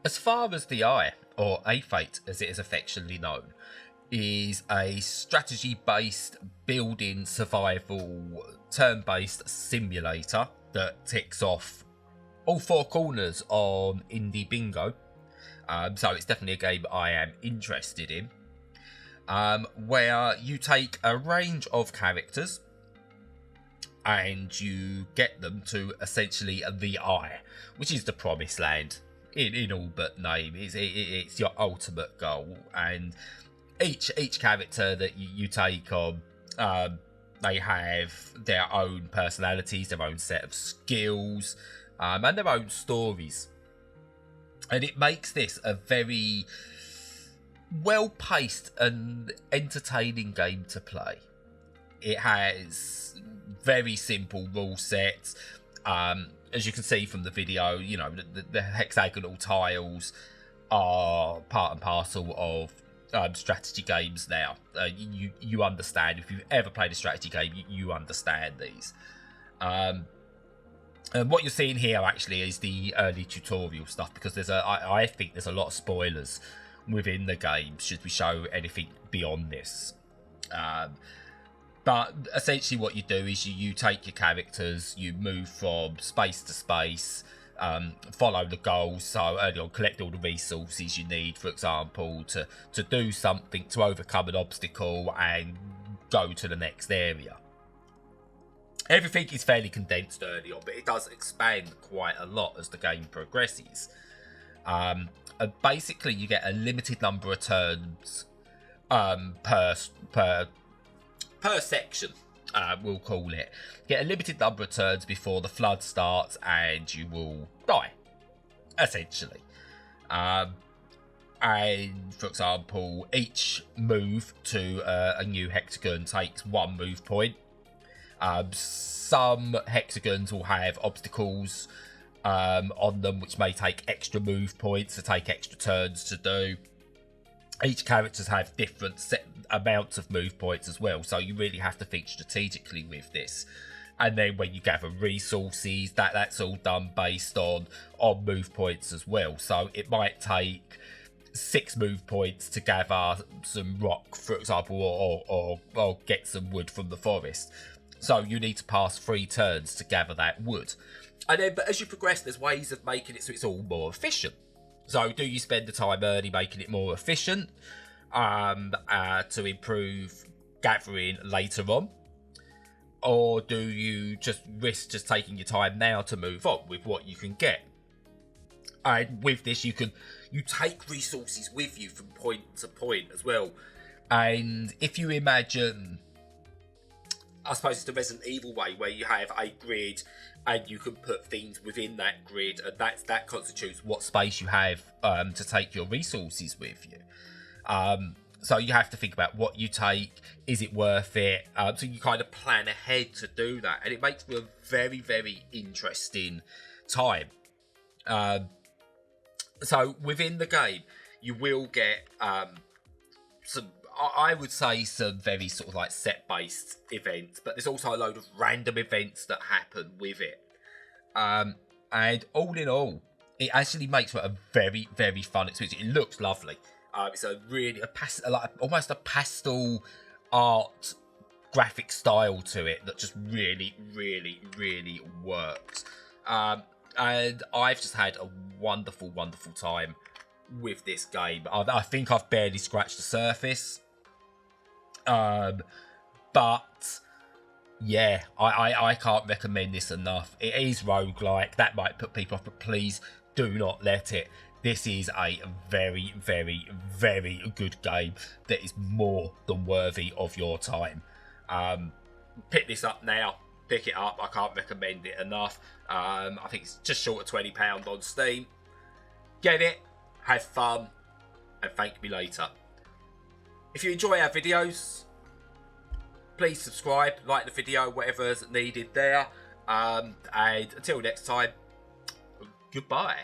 As Far as the Eye, or A Fate as it is affectionately known, is a strategy-based building survival turn-based simulator that ticks off all four corners on Indie Bingo. So it's definitely a game I am interested in. Where you take a range of characters and you get them to essentially the Eye, which is the promised land in all but name. It's your ultimate goal, and each character that you take on, they have their own personalities, their own set of skills, and their own stories. And it makes this a very well-paced and entertaining game to play. It has very simple rule sets. As you can see from the video, you know, the hexagonal tiles are part and parcel of strategy games now. You understand. If you've ever played a strategy game, you understand these. And what you're seeing here actually is the early tutorial stuff, because I think there's a lot of spoilers within the game should we show anything beyond this. But essentially what you do is you take your characters, you move from space to space, follow the goals. So early on, collect all the resources you need, for example, to do something, to overcome an obstacle and go to the next area. Everything is fairly condensed early on, but it does expand quite a lot as the game progresses. And basically, you get a limited number of turns per section, we'll call it. Get a limited number of turns before the flood starts, and you will die, essentially. And for example, each move to a new hexagon takes 1 move point. Some hexagons will have obstacles on them, which may take extra move points, to take extra turns to do. Each characters have different set amounts of move points as well, so you really have to think strategically with this. And then when you gather resources, that's all done based on move points as well. So it might take 6 move points to gather some rock, for example, or get some wood from the forest. So you need to pass 3 turns to gather that wood. And then, but as you progress, there's ways of making it so it's all more efficient. So do you spend the time early making it more efficient to improve gathering later on? Or do you just risk just taking your time now to move on with what you can get? And with this, you take resources with you from point to point as well. And if you imagine, I suppose it's the Resident Evil way, where you have a grid and you can put things within that grid, and that constitutes what space you have to take your resources with you. So you have to think about what you take. Is it worth it? So you kind of plan ahead to do that, and it makes for a very, very interesting time. So within the game, you will get some, I would say, some very sort of like set-based events, but there's also a load of random events that happen with it. And all in all, it actually makes for a very, very fun experience. It looks lovely. It's a really almost a pastel art graphic style to it that just really, really, really works. And I've just had a wonderful, wonderful time with this game. I think I've barely scratched the surface. But yeah, I can't recommend this enough. It is roguelike. That might put people off, but please do not let it. This is a very, very, very good game that is more than worthy of your time. Pick this up now. Pick it up. I can't recommend it enough. I think it's just short of £20 on Steam. Get it, have fun, and thank me later. If you enjoy our videos, please subscribe, like the video, whatever's needed there. And until next time, goodbye.